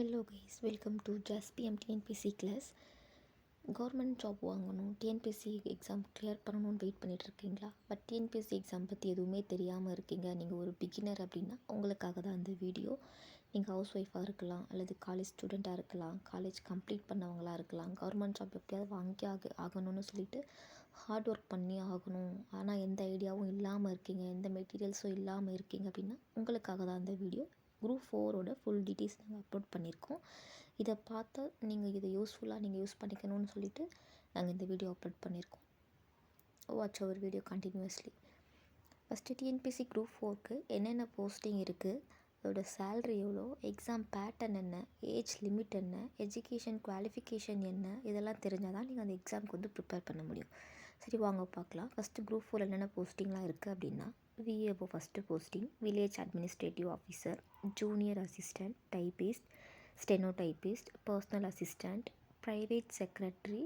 Hello guys, welcome to ஜாஸ்பிஎம் TNPSC class. Government job வாங்கணும், TNPSC exam clear பண்ணணும்னு wait பண்ணிகிட்ருக்கீங்களா? பட் டிஎன்பிசி எக்ஸாம் பற்றி எதுவுமே தெரியாமல் இருக்கீங்க. நீங்கள் ஒரு பிகினர் அப்படின்னா உங்களுக்காக தான் அந்த வீடியோ. நீங்கள் ஹவுஸ் ஒய்ஃபாக இருக்கலாம், அல்லது காலேஜ் ஸ்டூடெண்ட்டாக இருக்கலாம், காலேஜ் கம்ப்ளீட் பண்ணவங்களாக இருக்கலாம். கவர்மெண்ட் ஜாப் எப்படியாவது வாங்கி ஆகணும்னு சொல்லிட்டு ஹார்ட் ஒர்க் பண்ணி ஆகணும், ஆனால் எந்த ஐடியாவும் இல்லாமல் இருக்கீங்க, எந்த மெட்டீரியல்ஸும் இல்லாமல் இருக்கீங்க அப்படின்னா உங்களுக்காக தான் அந்த வீடியோ. குரூப் 4ஓட ஃபுல் டீட்டெயில்ஸ் நாங்கள் அப்லோட் பண்ணியிருக்கோம். இதை பார்த்தா நீங்கள் இதை யூஸ்ஃபுல்லாக நீங்கள் யூஸ் பண்ணிக்கணும்னு சொல்லிட்டு நாங்கள் இந்த வீடியோ அப்லோட் பண்ணியிருக்கோம். Watch our video continuously. First TNPSC group 4க்கு என்னென்ன போஸ்டிங் இருக்குது, அதோட சேல்ரி எவ்வளோ, எக்ஸாம் பேட்டர்ன் என்ன, ஏஜ் லிமிட் என்ன, எஜுகேஷன் குவாலிஃபிகேஷன் என்ன, இதெல்லாம் தெரிஞ்சால் தான் நீங்கள் அந்த எக்ஸாமுக்கு வந்து ப்ரிப்பேர் பண்ண முடியும். சரி, வாங்க பார்க்கலாம். ஃபஸ்ட்டு குரூப் 4 என்னென்ன போஸ்டிங்லாம் இருக்குது அப்படின்னா, VAO first posting, village administrative officer, junior assistant, typist, stenotypist, personal assistant, private secretary,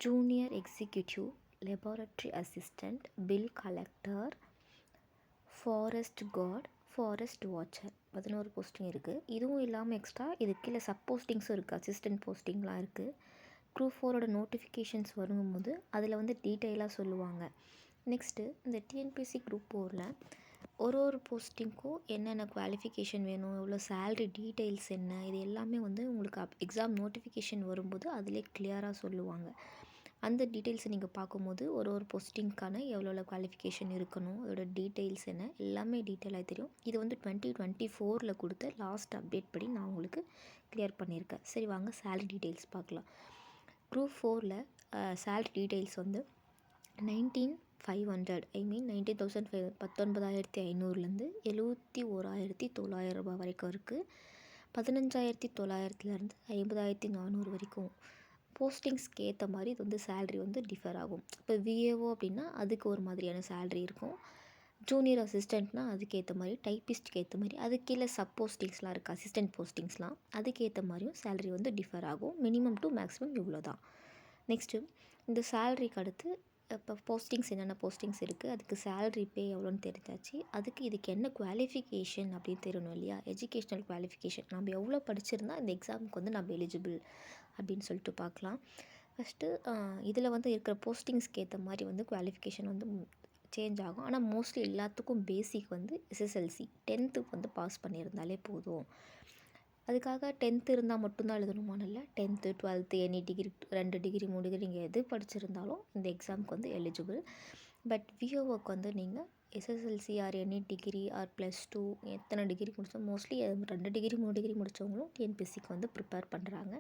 junior executive, laboratory assistant, bill collector, forest guard, forest watcher, 11 posting இருக்குது. இதுவும் இல்லாமல் எக்ஸ்ட்ரா இது கீழே சப் போஸ்டிங்ஸும் இருக்குது, அசிஸ்டன்ட் போஸ்டிங்லாம் இருக்குது. குரூப் 4ஓட நோட்டிஃபிகேஷன்ஸ் வரும்போது அதில் வந்து டீட்டெயிலாக சொல்லுவாங்க. நெக்ஸ்ட்டு இந்த டிஎன்பிசி குரூப் 4ல் ஒரு போஸ்டிங்க்கும் என்னென்ன குவாலிஃபிகேஷன் வேணும், எவ்வளோ சேல்ரி டீட்டெயில்ஸ் என்ன, இது எல்லாமே வந்து உங்களுக்கு எக்ஸாம் நோட்டிஃபிகேஷன் வரும்போது அதிலே கிளியராக சொல்லுவாங்க. அந்த டீட்டெயில்ஸை நீங்கள் பார்க்கும்போது ஒரு போஸ்டிங்க்கான எவ்வளோ குவாலிஃபிகேஷன் இருக்கணும், அதோட டீட்டெயில்ஸ் என்ன, எல்லாமே டீட்டெயிலாக தெரியும். இது வந்து 2024 கொடுத்த லாஸ்ட் அப்டேட் படி நான் உங்களுக்கு கிளியர் பண்ணியிருக்கேன். சரி, வாங்க சேல்ரி டீட்டெயில்ஸ் பார்க்கலாம். குரூப் 4ல் சேல்ரி டீட்டெயில்ஸ் வந்து 19,500 19,500லேருந்து 71,900 ரூபா வரைக்கும் இருக்குது. 15,900லேருந்து 50,400 வரைக்கும். போஸ்டிங்ஸ்க்கு ஏற்ற மாதிரி இது வந்து சேல்ரி வந்து டிஃபர் ஆகும். இப்போ விஏஓ அப்படின்னா அதுக்கு ஒரு மாதிரியான சேல்ரி இருக்கும். ஜூனியர் அசிஸ்டண்ட்னா அதுக்கேற்ற மாதிரி, டைப்பிஸ்ட்க்கு ஏற்ற மாதிரி, அதுக்கு கீழே சப் போஸ்டிங்ஸ்லாம் இருக்குது, அசிஸ்டன்ட் போஸ்டிங்ஸ்லாம், அதுக்கேற்ற மாதிரியும் சேல்ரி வந்து டிஃபர் ஆகும். மினிமம் டு மேக்ஸிமம் இவ்வளோ தான். நெக்ஸ்ட்டு இந்த சேல்ரிக்கு அடுத்து இப்போ போஸ்டிங்ஸ் என்னென்ன போஸ்டிங்ஸ் இருக்குது, அதுக்கு சேல்ரி பே எவ்வளோன்னு தெரிஞ்சாச்சு. இதுக்கு என்ன குவாலிஃபிகேஷன் அப்படின்னு தெரியணும் இல்லையா? எஜுகேஷ்னல் குவாலிஃபிகேஷன், நம்ம எவ்வளோ படிச்சிருந்தா இந்த எக்ஸாமுக்கு வந்து நம்ம எலிஜிபிள் அப்படின்னு சொல்லிட்டு பார்க்கலாம். ஃபஸ்ட்டு இதில் வந்து இருக்கிற போஸ்டிங்ஸ்க்கு ஏற்ற மாதிரி வந்து குவாலிஃபிகேஷன் வந்து சேஞ்ச் ஆகும். ஆனால் மோஸ்ட்லி எல்லாத்துக்கும் பேசிக் வந்து எஸ்எஸ்எல்சி 10th வந்து பாஸ் பண்ணியிருந்தாலே போதும். அதுக்காக 10th இருந்தால் மட்டும்தான் எழுதணுமான்னு இல்லை. 10th 12th any degree, 2 degree 3 degree நீங்கள் எது படிச்சிருந்தாலும் இந்த எக்ஸாமுக்கு வந்து எலிஜிபிள். பட் விஓஓக்கு வந்து நீங்கள் SSLC or any degree or +2 எத்தனை டிகிரி முடித்தோம், மோஸ்ட்லி 2 டிகிரி 3 டிகிரி முடித்தவங்களும் டிஎன்பிஎஸ்சிக்கு வந்து ப்ரிப்பேர் பண்ணுறாங்க.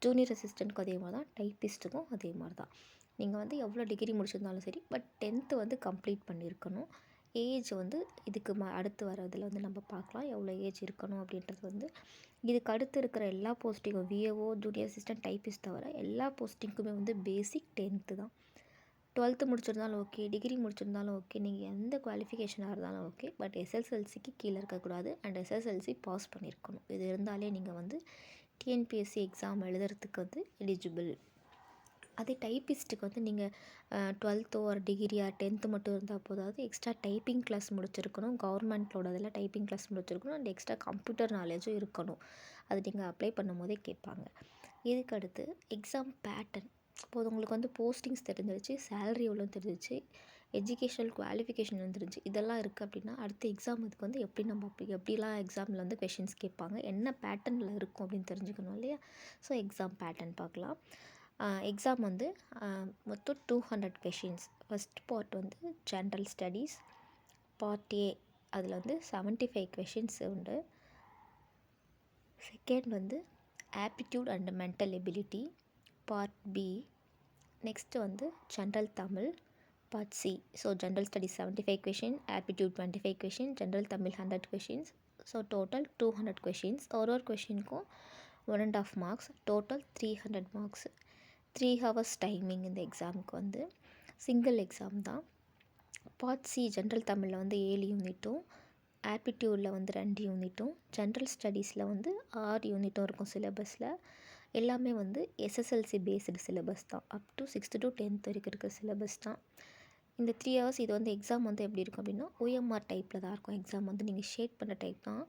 ஜூனியர் அசிஸ்டண்ட்க்கு அதே மாதிரி தான், டைப்பிஸ்ட்டுக்கும் அதே மாதிரி தான். நீங்கள் வந்து எவ்வளோ டிகிரி முடிச்சிருந்தாலும் சரி, பட் 10th வந்து கம்ப்ளீட் பண்ணியிருக்கணும். ஏஜ் வந்து இதுக்கு அடுத்து வரதில் வந்து நம்ம பார்க்கலாம் எவ்வளோ ஏஜ் இருக்கணும் அப்படின்றது. வந்து இதுக்கு அடுத்து இருக்கிற எல்லா போஸ்டிங்கும் விஏஓ, ஜூனியர் அசிஸ்டன்ட், டைப்பிஸ்ட் தவிர எல்லா போஸ்டிங்க்குமே வந்து பேசிக் 10th தான். 12th முடிச்சிருந்தாலும் ஓகே, டிகிரி முடிச்சிருந்தாலும் ஓகே, நீங்கள் எந்த குவாலிஃபிகேஷனாக இருந்தாலும் ஓகே, பட் எஸ்எஸ்எல்சிக்கு கீழே இருக்கக்கூடாது அண்ட் எஸ்எஸ்எல்சி பாஸ் பண்ணியிருக்கணும். இது இருந்தாலே நீங்கள் வந்து டிஎன்பிஎஸ்சி எக்ஸாம் எழுதுறதுக்கு வந்து எலிஜிபிள். அதே டைப்பிஸ்ட்டுக்கு வந்து நீங்கள் 12th ஒரு டிகிரி ஆர் 10th மட்டும் இருந்தால் போதாது, எக்ஸ்ட்ரா டைப்பிங் கிளாஸ் முடிச்சிருக்கணும். கவர்மெண்ட்டோட இதில் டைப்பிங் கிளாஸ் முடிச்சிருக்கணும் அண்ட் எக்ஸ்ட்ரா கம்ப்யூட்டர் நாலேஜும் இருக்கணும். அது நீங்கள் அப்ளை பண்ணும் போதே கேட்பாங்க. இதுக்கு அடுத்து எக்ஸாம் பேட்டர்ன். இப்போது உங்களுக்கு வந்து போஸ்டிங்ஸ் தெரிஞ்சிருச்சு, சேல்ரி எவ்வளோன்னு தெரிஞ்சிச்சு, எஜுகேஷனல் குவாலிஃபிகேஷன் வந்துருச்சு, இதெல்லாம் இருக்குது அப்படின்னா அடுத்த எக்ஸாம் இதுக்கு வந்து எப்படிலாம் எக்ஸாமில் வந்து கொஷின்ஸ் கேட்பாங்க, என்ன பேட்டர்னில் இருக்கும் அப்படின்னு தெரிஞ்சுக்கணும் இல்லையா? ஸோ எக்ஸாம் பேட்டர்ன் பார்க்கலாம். எக்ஸாம் வந்து மொத்தம் 200 கொஷின்ஸ். ஃபஸ்ட் பார்ட் வந்து ஜென்ரல் ஸ்டடீஸ். பார்ட் ஏ அதில் வந்து 75 கொஷின்ஸ் உண்டு. செகண்ட் வந்து aptitude and mental ability. Part B next வந்து general Tamil. Part C, so general studies 75 question, aptitude 25 question, general Tamil 100 questions. So total 200 questions. ஒரு கொஷினுக்கும் 1.5 marks, total 300 marks. 3 hours timing இந்த எக்ஸாமுக்கு வந்து. சிங்கிள் எக்ஸாம் தான். பார்ட் சி ஜென்ரல் தமிழில் வந்து 7 யூனிட்டும், ஆப்டிடியூடில் வந்து 2 யூனிட்டும், ஜென்ரல் ஸ்டடீஸில் வந்து 6 யூனிட்டும் இருக்கும் சிலபஸில். எல்லாமே வந்து எஸ்எஸ்எல்சி பேஸ்டு சிலபஸ் தான். Up to 6th to 10th வரைக்கும் இருக்கிற சிலபஸ் தான். இந்த 3 hours இது வந்து எக்ஸாம் வந்து எப்படி இருக்கும் அப்படின்னா OMR டைப்பில் தான் இருக்கும். எக்ஸாம் வந்து நீங்கள் ஷேட் பண்ண டைப் தான்.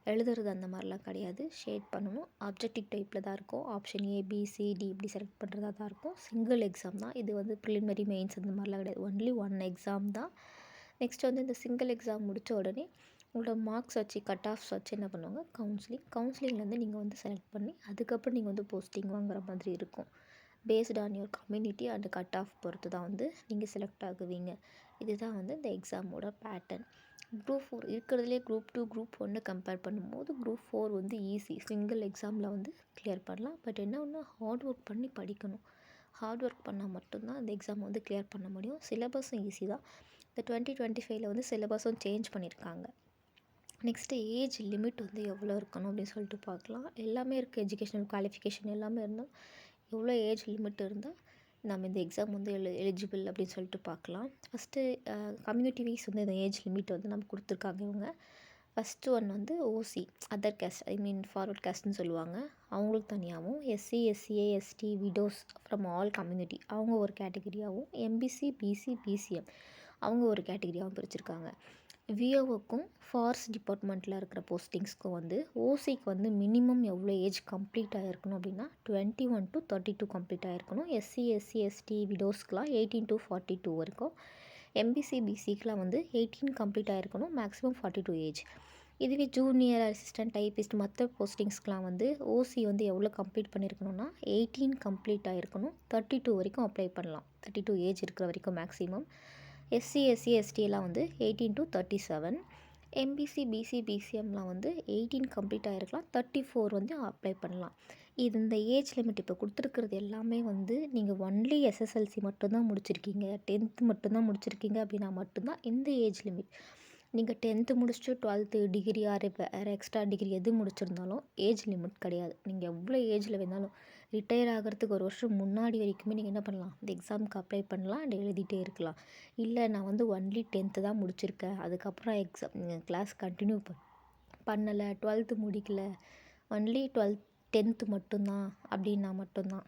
எழுதுறது அந்த மாதிரிலாம் கிடையாது. ஷேட் பண்ணணும். ஆப்ஜெக்டிவ் டைப்பில் தான் இருக்கும். Option A, B, C, D இப்படி செலக்ட் பண்ணுறதா தான் இருக்கும். சிங்கிள் எக்ஸாம் தான். இது வந்து ப்ரிலிமினரி மெயின்ஸ் அந்த மாதிரிலாம் கிடையாது. ஒன்லி ஒன் எக்ஸாம் தான். நெக்ஸ்ட் வந்து இந்த சிங்கிள் எக்ஸாம் முடித்த உடனே உங்களோட மார்க்ஸ் வச்சு கட் ஆஃப்ஸ் வச்சு என்ன பண்ணுவாங்க, கவுன்சிலிங்லேருந்து நீங்கள் வந்து செலக்ட் பண்ணி அதுக்கப்புறம் நீங்கள் வந்து போஸ்டிங் வாங்குற மாதிரி இருக்கும். Based on your community and cut off பொறுத்து தான் வந்து நீங்கள் செலக்ட் ஆகுவீங்க. இதுதான் வந்து இந்த எக்ஸாமோட பேட்டர்ன். குரூப் 4 இருக்கிறதுலே குரூப் 2 குரூப் 1 கம்பேர் பண்ணும்போது குரூப் 4 வந்து ஈஸி. சிங்கிள் எக்ஸாமில் வந்து கிளியர் பண்ணலாம். பட் என்ன ஒன்று, ஹார்ட் ஒர்க் பண்ணி படிக்கணும். ஹார்ட் ஒர்க் பண்ணால் மட்டும்தான் இந்த எக்ஸாம் வந்து கிளியர் பண்ண முடியும். சிலபஸும் ஈஸி தான். இந்த 2025 வந்து சிலபஸும் சேஞ்ச் பண்ணியிருக்காங்க. நெக்ஸ்ட்டு ஏஜ் லிமிட் வந்து எவ்வளோ இருக்கணும் அப்படின்னு சொல்லிட்டு பார்க்கலாம். எல்லாமே இருக்குது. எஜுகேஷனல் குவாலிஃபிகேஷன் எல்லாமே இருந்தால் எவ்வளோ ஏஜ் லிமிட் இருந்தால் நம்ம இந்த எக்ஸாம் வந்து எலிஜிபிள் அப்படின்னு சொல்லிட்டு பார்க்கலாம். ஃபஸ்ட்டு கம்யூனிட்டி வைஸ் வந்து இந்த ஏஜ் லிமிட் வந்து நம்ம கொடுத்துருக்காங்க இவங்க. ஃபஸ்ட்டு ஒன் வந்து OC, other caste, I mean forward கேஸ்ட்னு சொல்லுவாங்க. அவங்களுக்கு தனியாகவும், SC, SCA, ST, widows from all community அவங்க ஒரு கேட்டகிரியாகவும், எம்பிசி, பிசி, பிசிஎம் அவங்க ஒரு கேட்டகிரியாகவும் பிரிச்சுருக்காங்க. விஓவுக்கும் ஃபாரஸ்ட் டிபார்ட்மெண்ட்டில் இருக்கிற போஸ்டிங்ஸ்க்கும் வந்து ஓசிக்கு வந்து மினிமம் எவ்வளோ ஏஜ் கம்ப்ளீட் ஆகிருக்கணும் அப்படின்னா 21 to 32 கம்ப்ளீட் ஆகிருக்கணும். எஸ்சி, எஸ்சி, எஸ்டி, விடோஸ்க்கெலாம் 18 to 42 வரைக்கும். எம்பிசி, பிசிக்கெலாம் வந்து 18 கம்ப்ளீட் ஆகிருக்கணும், மேக்ஸிமம் 42 ஏஜ். இதுவே ஜூனியர் அசிஸ்டன்ட், டைப்பிஸ்ட் மற்ற போஸ்டிங்ஸ்க்கெலாம் வந்து ஓசி வந்து எவ்வளோ கம்ப்ளீட் பண்ணியிருக்கணும்னா 18 கம்ப்ளீட் ஆகிருக்கணும். 32 வரைக்கும் அப்ளை பண்ணலாம். 32 ஏஜ் இருக்கிற வரைக்கும் மேக்ஸிமம். எஸ்சி, எஸ்சி, எஸ்டிலாம் வந்து 18 to 37. எம்பிசி, பிசி, பிசிஎம்லாம் வந்து 18 கம்ப்ளீட் ஆகிருக்கலாம். 34 வந்து அப்ளை பண்ணலாம். இது இந்த ஏஜ் லிமிட் இப்போ கொடுத்துருக்கிறது எல்லாமே வந்து நீங்கள் ஒன்லி எஸ்எஸ்எல்சி மட்டும்தான் முடிச்சிருக்கீங்க, 10th மட்டும்தான் முடிச்சிருக்கீங்க அப்படின்னா மட்டும்தான் இந்த ஏஜ் லிமிட். நீங்கள் 10th முடிச்சுட்டு 12th டிகிரி வேறு எக்ஸ்ட்ரா டிகிரி எது முடிச்சிருந்தாலும் ஏஜ் லிமிட் கிடையாது. நீங்கள் எவ்வளோ ஏஜில் வேணாலும் ரிட்டையர் ஆகிறதுக்கு ஒரு வருஷம் முன்னாடி வரைக்குமே நீங்கள் என்ன பண்ணலாம், இந்த எக்ஸாமுக்கு அப்ளை பண்ணலாம் அண்ட் எழுதிட்டே இருக்கலாம். இல்லை நான் வந்து ஒன்லி 10th தான் முடிச்சிருக்கேன், அதுக்கப்புறம் கிளாஸ் கண்டினியூ பண்ணலை, 12th முடிக்கல, ஒன்லி 10th மட்டும்தான் அப்படின்னா மட்டும்தான்